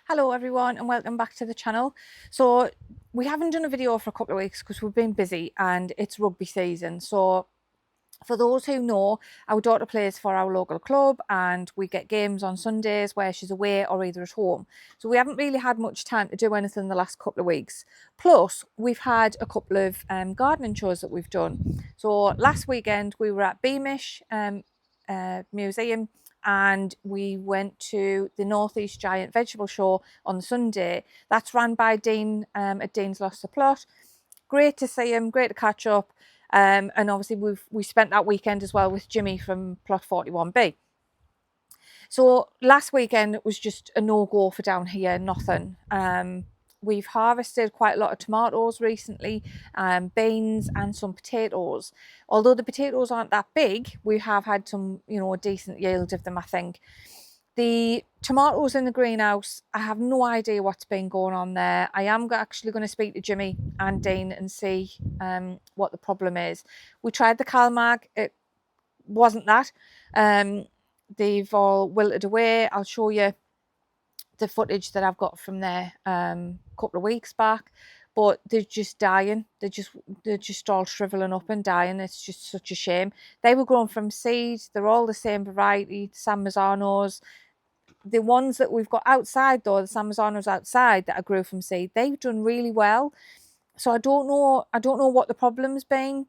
Hello everyone and welcome back to the channel. So we haven't done a video for a couple of weeks because we've been busy and it's rugby season. So for those who know, our daughter plays for our local club and we get games on Sundays where she's away or either at home. So we haven't really had much time to do anything the last couple of weeks. Plus we've had a couple of gardening shows that we've done. So last weekend we were at Beamish Museum and we went to the Northeast Giant Vegetable Show on Sunday. That's run by Dean at Dean's Lost the Plot. Great to see him, great to catch up. And obviously we spent that weekend as well with Jimmy from Plot 41B. So last weekend it was just a no-go for down here, nothing. We've harvested quite a lot of tomatoes recently, beans and some potatoes. Although the potatoes aren't that big, we have had some, a decent yield of them, I think. The tomatoes in the greenhouse, I have no idea what's been going on there. I am actually going to speak to Jimmy and Dean and see what the problem is. We tried the CalMag, it wasn't that. They've all wilted away. I'll show you the footage that I've got from there a couple of weeks back, but they're just dying. They're just all shriveling up and dying. It's just such a shame. They were grown from seed. They're all the same variety, San Marzanos. The ones that we've got outside though, the San Marzanos outside that I grew from seed, they've done really well. So I don't know what the problem's been.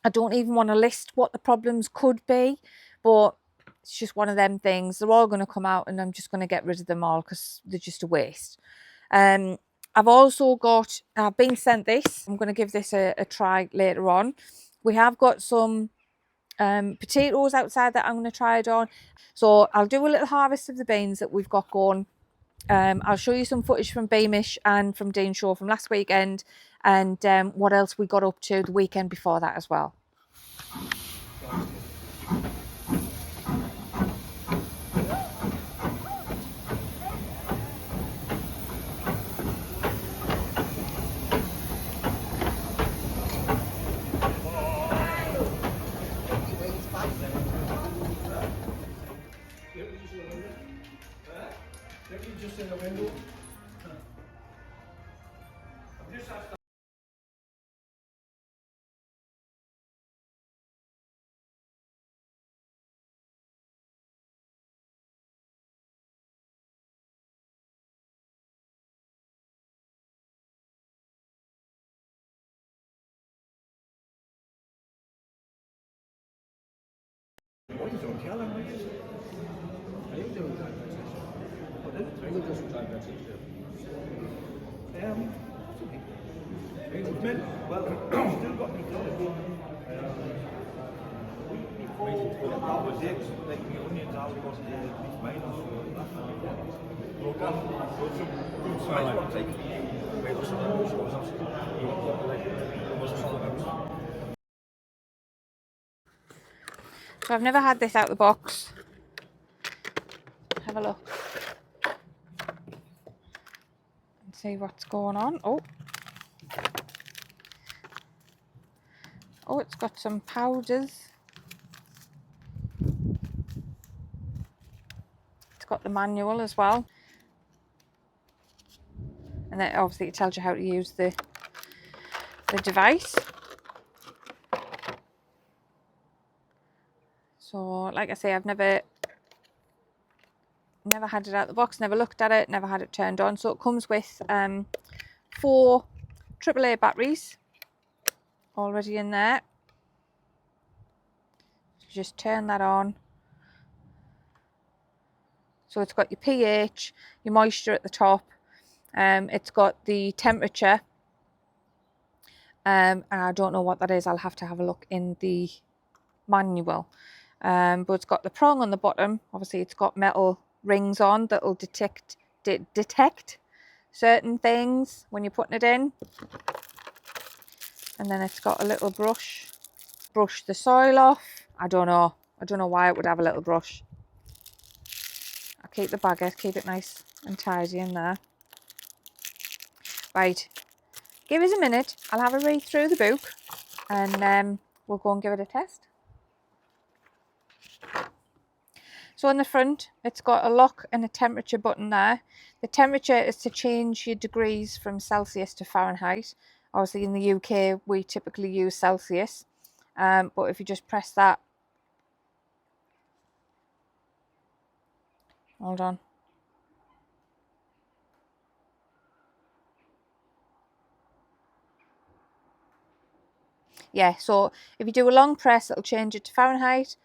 I don't even want to list what the problems could be, but it's just one of them things. They're all going to come out and I'm just going to get rid of them all because they're just a waste. I've also got, I've been sent this. I'm going to give this a try later on. We have got some potatoes outside that I'm going to try it on. So I'll do a little harvest of the beans that we've got going. I'll show you some footage from Beamish and from Dean Show from last weekend and what else we got up to the weekend before that as well. What is on Taylor? What is it? Are you doing that? What is it? I think that's what I'm going to do. Well, I've still got me clothes. Before the days, like the onions, I was it's mine or broke up. So some good size ones like wait or something, which was So I've never had this out of the box. Have a look and see what's going on. Oh, it's got some powders. It's got the manual as well. And then obviously it tells you how to use the device. So like I say, I've never had it out of the box, never looked at it, never had it turned on. So it comes with 4 AAA batteries already in there. Just turn that on. So it's got your pH, your moisture at the top. It's got the temperature. And I don't know what that is. I'll have to have a look in the manual. But it's got the prong on the bottom. Obviously, it's got metal rings on that will detect certain things when you're putting it in. And then it's got a little brush the soil off. I don't know why it would have a little brush. I'll keep the baguette, keep it nice and tidy in there. Right, give us a minute. I'll have a read through the book and we'll go and give it a test. So on the front, it's got a lock and a temperature button there. The temperature is to change your degrees from Celsius to Fahrenheit. Obviously in the UK, we typically use Celsius. But if you just press that, hold on. Yeah, so if you do a long press, it'll change it to Fahrenheit.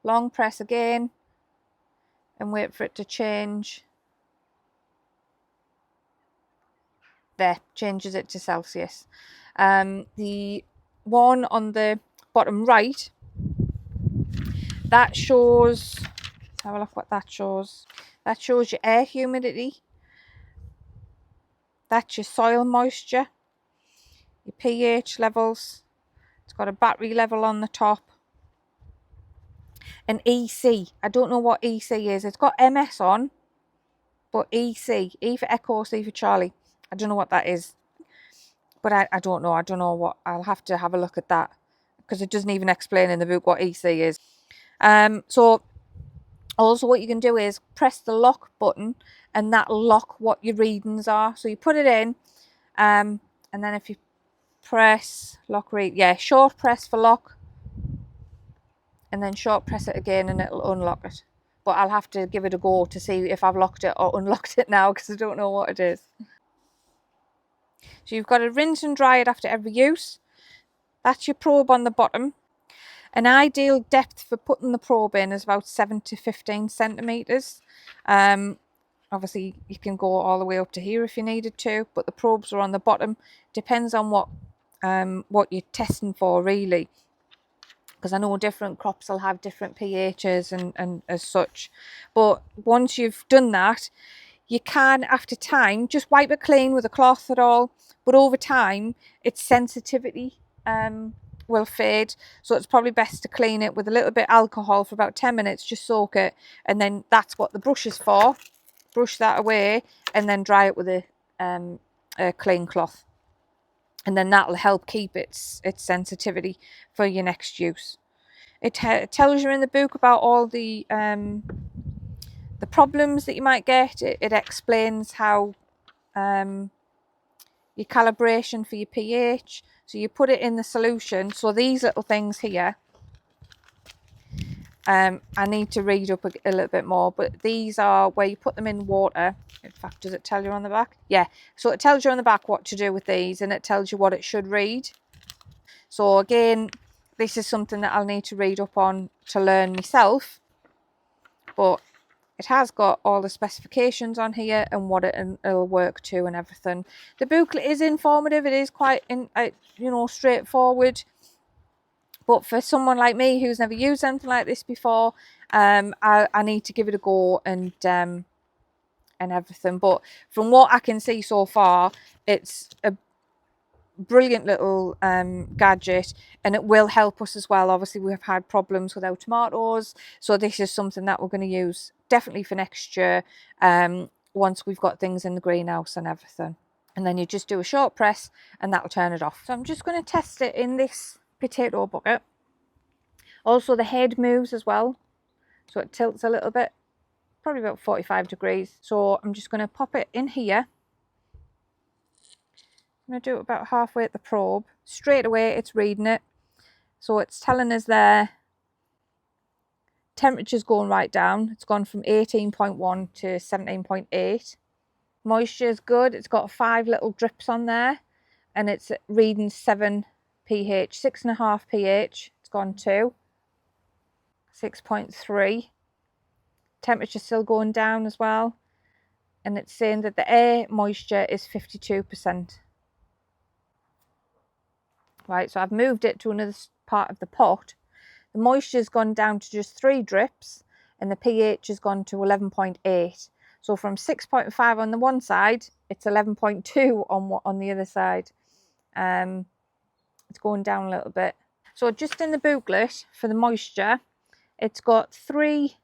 Long press again and wait for it to change. There, changes it to Celsius. The one on the bottom right, that shows, let's have a look what that shows. That shows your air humidity. That's your soil moisture, your pH levels. It's got a battery level on the top. And EC, I don't know what EC is. It's got MS on, but EC, E for Echo, C for Charlie. I don't know what that is. But I don't know. I don't know what. I'll have to have a look at that because it doesn't even explain in the book what EC is. So also what you can do is press the lock button and that'll lock what your readings are. So you put it in and then if you press lock read, yeah, short press for lock and then short press it again and it'll unlock it. But I'll have to give it a go to see if I've locked it or unlocked it now because I don't know what it is. So you've got to rinse and dry it after every use. That's your probe on the bottom. An ideal depth for putting the probe in is about 7 to 15 centimetres. Obviously, you can go all the way up to here if you needed to, but the probes are on the bottom. Depends on what you're testing for, really. Because I know different crops will have different pHs and as such. But once you've done that, you can, after time, just wipe it clean with a cloth at all. But over time, its sensitivity will fade. So it's probably best to clean it with a little bit of alcohol for about 10 minutes, just soak it. And then that's what the brush is for. Brush that away and then dry it with a clean cloth. And then that'll help keep its sensitivity for your next use. It tells you in the book about all the problems that you might get. It explains how your calibration for your pH. So you put it in the solution. So these little things here, I need to read up a little bit more, but these are where you put them in water. In fact, does it tell you on the back? Yeah, so it tells you on the back what to do with these and it tells you what it should read. So again, this is something that I'll need to read up on to learn myself, but it has got all the specifications on here and what it'll work to and everything. The booklet is informative. It is quite, straightforward. But for someone like me who's never used anything like this before, I need to give it a go and everything. But from what I can see so far, it's a brilliant little gadget, and it will help us as well. Obviously, we have had problems with our tomatoes, so this is something that we're going to use definitely for next year once we've got things in the greenhouse and everything. And then you just do a short press and that'll turn it off. So I'm just going to test it in this potato bucket. Also, the head moves as well, so it tilts a little bit, probably about 45 degrees. So I'm just going to pop it in here. I'm going to do it about halfway at the probe. Straight away it's reading it, so it's telling us there temperature's going right down. It's gone from 18.1 to 17.8. Moisture is good. It's got 5 little drips on there and it's reading 7 pH, 6.5 pH. It's gone to 6.3. Temperature's still going down as well, and it's saying that the air moisture is 52%. Right, so I've moved it to another part of the pot. The moisture's gone down to just 3 drips and the pH has gone to 11.8. So from 6.5 on the one side, it's 11.2 on the other side. It's going down a little bit. So just in the booklet for the moisture, it's got 3.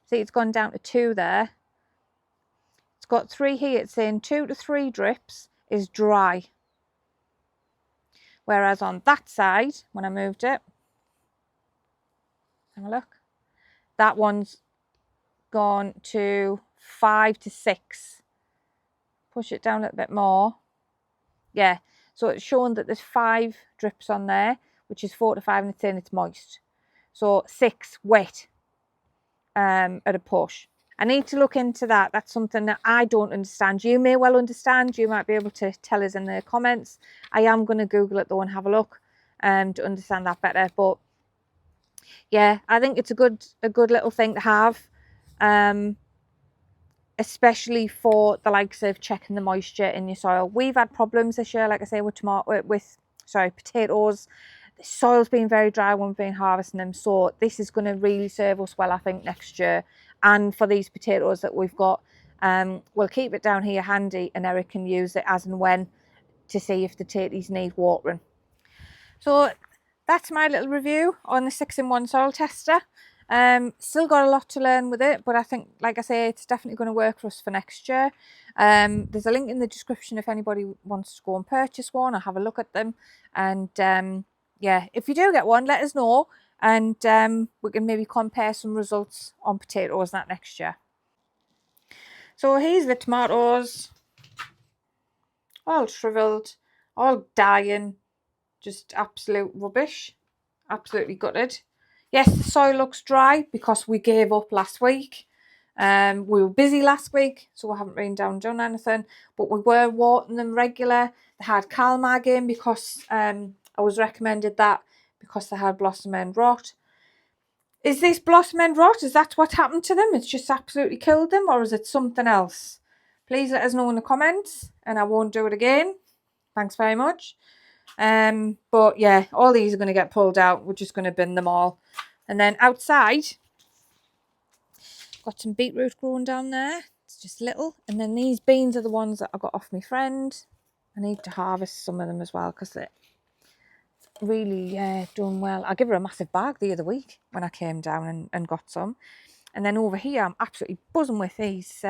See, it's gone down to 2 there. It's got 3 here. It's saying 2 to 3 drips is dry. Whereas on that side, when I moved it, have a look, that one's gone to 5 to 6. Push it down a little bit more. Yeah, so it's showing that there's 5 drips on there, which is 4 to 5, and it's saying it's moist. So 6 wet at a push. I need to look into that. That's something that I don't understand. You may well understand. You might be able to tell us in the comments. I am going to Google it though and have a look to understand that better. But yeah, I think it's a good little thing to have, especially for the likes of checking the moisture in your soil. We've had problems this year, like I say, with potatoes. The soil's been very dry when we've been harvesting them, so this is going to really serve us well, I think, next year. And for these potatoes that we've got, we'll keep it down here handy, and Eric can use it as and when to see if the tatties need watering. So that's my little review on the 6-in-1 soil tester. Still got a lot to learn with it, but I think, like I say, it's definitely going to work for us for next year. There's a link in the description if anybody wants to go and purchase one or have a look at them. And yeah, if you do get one, let us know, and we can maybe compare some results on potatoes that next year. So here's the tomatoes, all shriveled, all dying, just absolute rubbish, absolutely gutted. Yes, the soil looks dry because we gave up last week. We were busy last week, so we haven't been down and done anything, but we were watering them regular. They had Calmag in because I was recommended that because they had blossom end rot. Is this blossom end rot? Is that what happened to them? It's just absolutely killed them, or is it something else? Please let us know in the comments, and I won't do it again. Thanks very much. But yeah, all these are going to get pulled out. We're just going to bin them all. And then outside, got some beetroot growing down there. It's just little. And then these beans are the ones that I got off my friend. I need to harvest some of them as well because they're really doing well. I gave her a massive bag the other week when I came down and got some. And then over here, I'm absolutely buzzing with these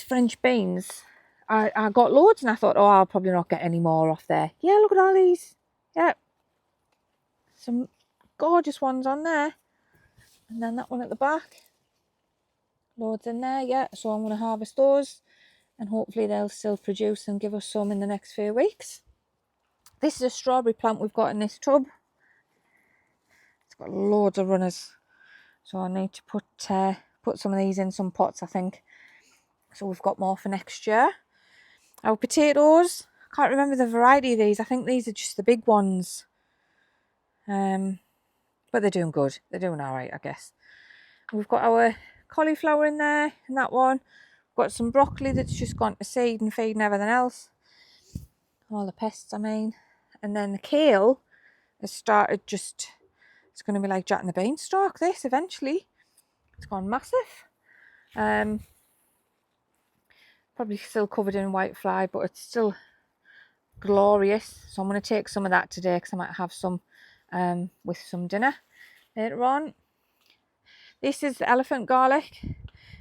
French beans. I got loads and I thought, oh, I'll probably not get any more off there. Yeah, look at all these. Yeah. Some gorgeous ones on there. And then that one at the back. Loads in there, yeah. So I'm going to harvest those. And hopefully they'll still produce and give us some in the next few weeks. This is a strawberry plant we've got in this tub. It's got loads of runners. So I need to put some of these in some pots, I think. So we've got more for next year. Our potatoes, I can't remember the variety of these. I think these are just the big ones. But they're doing good. They're doing all right, I guess. We've got our cauliflower in there, and that one. We've got some broccoli that's just gone to seed and feed and everything else. All the pests, I mean. And then the kale has started just, it's going to be like Jack and the Beanstalk, this, eventually. It's gone massive. Probably still covered in white fly, but it's still glorious. So I'm going to take some of that today because I might have some with some dinner later on. This is the elephant garlic.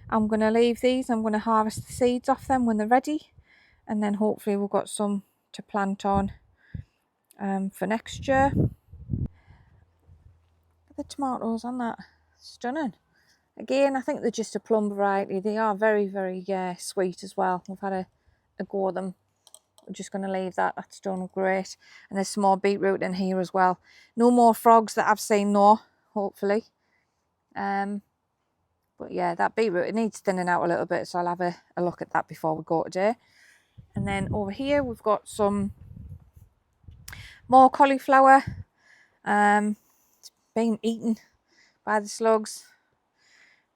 I'm going to leave these. I'm going to harvest the seeds off them when they're ready. And then hopefully we've got some to plant on for next year. The tomatoes on that, stunning. Again, I think they're just a plum variety. They are very, very sweet as well. We've had a go at them. We're just going to leave that. That's done great. And there's some more beetroot in here as well. No more frogs that I've seen, no, hopefully. But yeah, that beetroot, it needs thinning out a little bit. So I'll have a look at that before we go today. And then over here, we've got some more cauliflower. It's been eaten by the slugs.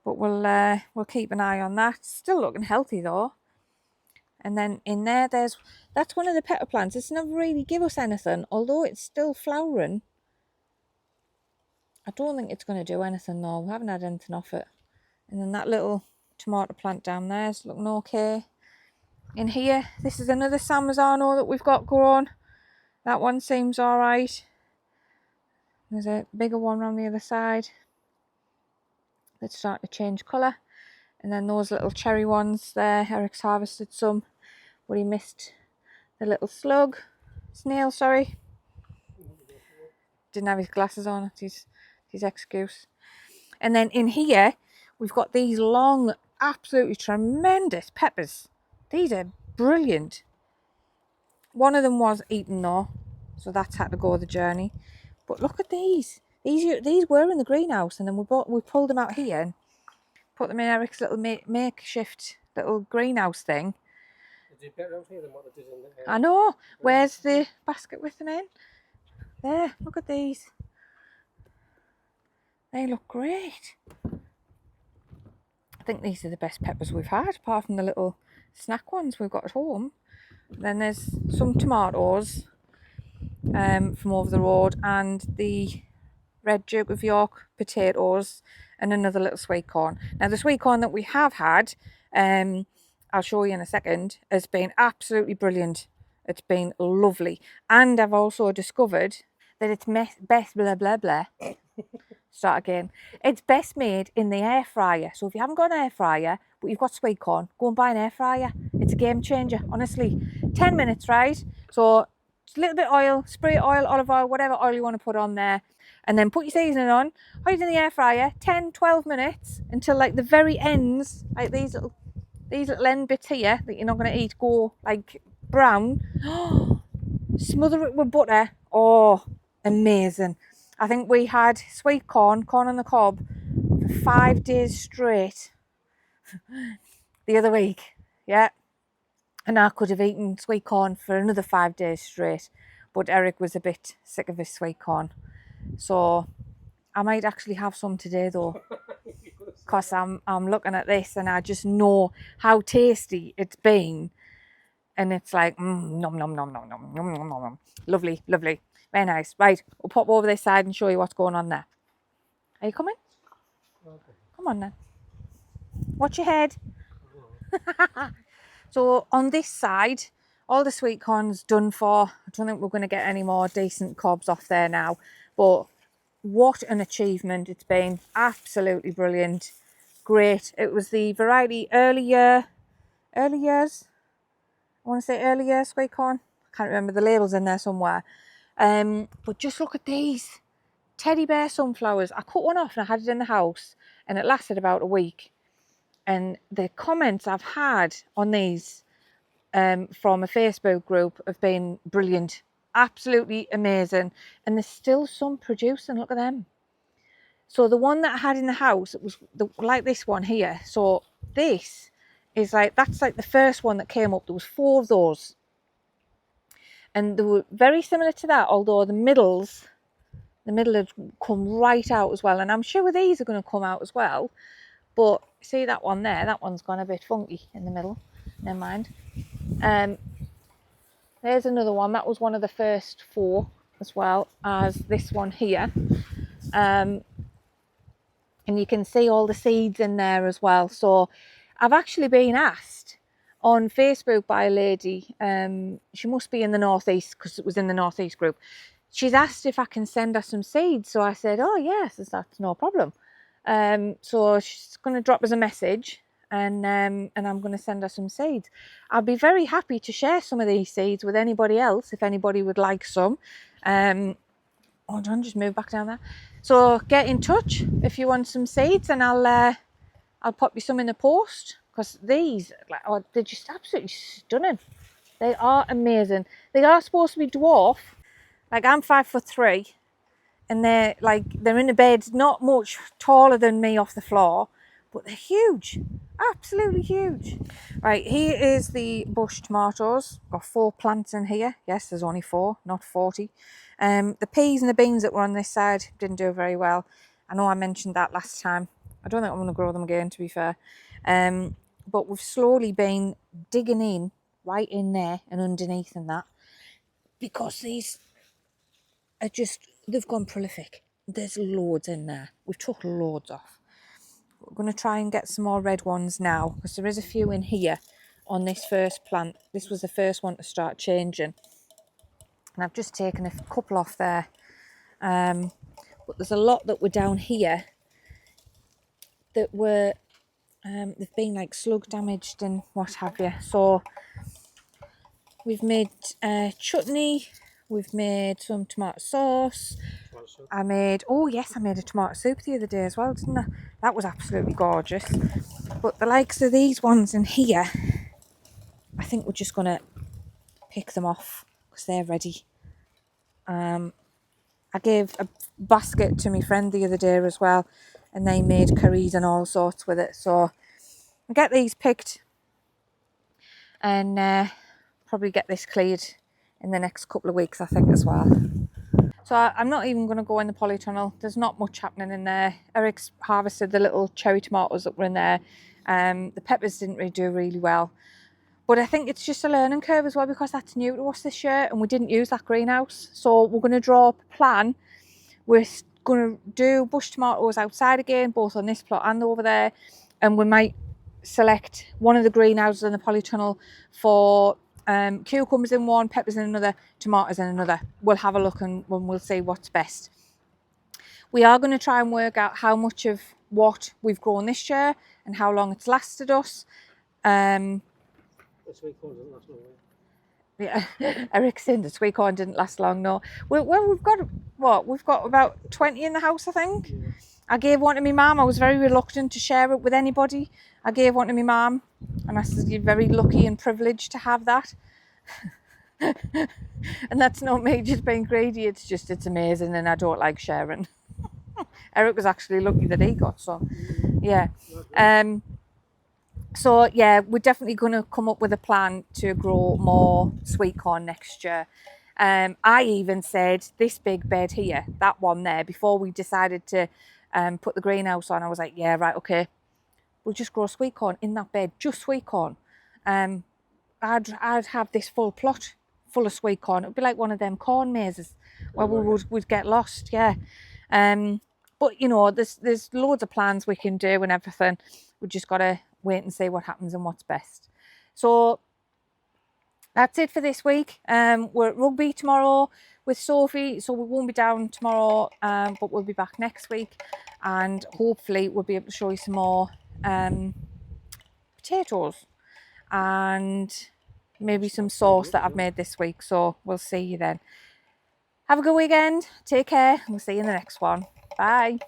But we'll keep an eye on that. Still looking healthy though. And then in there, that's one of the pepper plants. It's never really give us anything, although it's still flowering. I don't think it's going to do anything though. We haven't had anything off it. And then that little tomato plant down there is looking okay. In here, this is another Marzano that we've got growing. That one seems all right. There's a bigger one around the other side that's starting to change colour. And then those little cherry ones there, Eric's harvested some, but he missed the little snail, sorry. Didn't have his glasses on, that's his excuse. And then in here, We've got these long, absolutely tremendous peppers. These are brilliant. One of them was eaten though, so that's had to go the journey. But look at these. These were in the greenhouse, and then we pulled them out here and put them in Eric's little makeshift little greenhouse thing. They did better out here than what they did in the I know. Where's the basket with them in? There, look at these. They look great. I think these are the best peppers we've had, apart from the little snack ones we've got at home. Then there's some tomatoes from over the road, and the red Duke of York potatoes, and another little sweet corn. Now the sweet corn that we have had, I'll show you in a second, has been absolutely brilliant. It's been lovely. And I've also discovered that it's best blah blah blah. Start again. It's best made in the air fryer. So if you haven't got an air fryer, but you've got sweet corn, go and buy an air fryer. It's a game changer, honestly. 10 minutes, right? So just a little bit of oil, spray oil, olive oil, whatever oil you want to put on there. And then put your seasoning on, put it in the air fryer, 10, 12 minutes until like the very ends, like these little end bits here that you're not going to eat, go like brown. Smother it with butter. Oh, amazing. I think we had sweet corn on the cob for 5 days straight the other week. Yeah. And I could have eaten sweet corn for another 5 days straight. But Eric was a bit sick of his sweet corn. So I might actually have some today though. Because I'm looking at this and I just know how tasty it's been. And it's like, nom, nom, nom, nom, nom, nom, nom, nom. Lovely, lovely. Very nice. Right, we'll pop over this side and show you what's going on there. Are you coming? Okay. Come on then. Watch your head. So on this side, all the sweet corn's done for. I don't think we're going to get any more decent cobs off there now. But what an achievement it's been. Absolutely brilliant. Great. It was the variety early years. I want to say early year sweet corn. I can't remember, the label's in there somewhere. But just look at these teddy bear sunflowers. I cut one off and I had it in the house and it lasted about a week. And the comments I've had on these from a Facebook group have been brilliant. Absolutely amazing. And there's still some producing. Look at them. So the one that I had in the house, it was like this one here. So this is like, that's like the first one that came up. There was 4 of those. And they were very similar to that, although the middle had come right out as well. And I'm sure these are going to come out as well. But see that one there? That one's gone a bit funky in the middle. Never mind. There's another one. That was one of the first 4 as well as this one here. And you can see all the seeds in there as well. So I've actually been asked on Facebook by a lady, she must be in the northeast because it was in the northeast group. She's asked if I can send her some seeds. So I said, oh yes, that's no problem. So she's going to drop us a message and I'm going to send her some seeds. I'll be very happy to share some of these seeds with anybody else if anybody would like some. Hold on, just move back down there. So get in touch if you want some seeds and I'll pop you some in the post. Because these, they're just absolutely stunning. They are amazing. They are supposed to be dwarf. Like I'm 5'3", and they're in a bed not much taller than me off the floor, but they're huge, absolutely huge. Right, here is the bush tomatoes. Got 4 plants in here. Yes, there's only 4, not 40. The peas and the beans that were on this side didn't do very well. I know I mentioned that last time. I don't think I'm going to grow them again, to be fair. But we've slowly been digging in right in there and underneath and that, because these are just, they've gone prolific. There's loads in there. We've took loads off. We're going to try and get some more red ones now, because there is a few in here on this first plant. This was the first one to start changing. And I've just taken a couple off there. But there's a lot that were down here that were they've been like slug damaged and what have you. So we've made chutney, we've made some tomato sauce, Well, soup. I made, oh yes, I made a tomato soup the other day as well, didn't I? That was absolutely gorgeous. But the likes of these ones in here, I think we're just going to pick them off because they're ready. I gave a basket to my friend the other day as well, and they made curries and all sorts with it. So I'll get these picked and probably get this cleared in the next couple of weeks, I think, as well. So I'm not even going to go in the polytunnel. There's not much happening in there. Eric's harvested the little cherry tomatoes that were in there. The peppers didn't really do really well. But I think it's just a learning curve as well, because that's new to us this year and we didn't use that greenhouse. So we're going to draw up a plan. We're going to do bush tomatoes outside again, both on this plot and over there. And we might select one of the greenhouses in the polytunnel for cucumbers in one, peppers in another, tomatoes in another. We'll have a look and we'll see what's best. We are going to try and work out how much of what we've grown this year and how long it's lasted us. The sweet corn doesn't last long. Yeah, Eric's saying the sweet corn didn't last long. No, well, we've got what? We've got about 20 in the house, I think. Yeah. I gave one to my mum. I was very reluctant to share it with anybody. I gave one to my mum, and I said, "You're very lucky and privileged to have that." And that's not me just being greedy. It's just it's amazing, and I don't like sharing. Eric was actually lucky that he got some. Yeah. So yeah, we're definitely going to come up with a plan to grow more sweet corn next year. I even said this big bed here, that one there, before we decided to put the greenhouse on, I was like, yeah, right, okay, we'll just grow sweet corn in that bed, just sweet corn. I'd have this full plot full of sweet corn. It would be like one of them corn mazes where we'd get lost, yeah. But you know, there's loads of plans we can do and everything. We just got to wait and see what happens and what's best. So that's it for this week. We're at rugby tomorrow with Sophie, so we won't be down tomorrow, but we'll be back next week, and hopefully we'll be able to show you some more potatoes and maybe some sauce that I've made this week. So we'll see you then. Have a good weekend. Take care. We'll see you in the next one. Bye.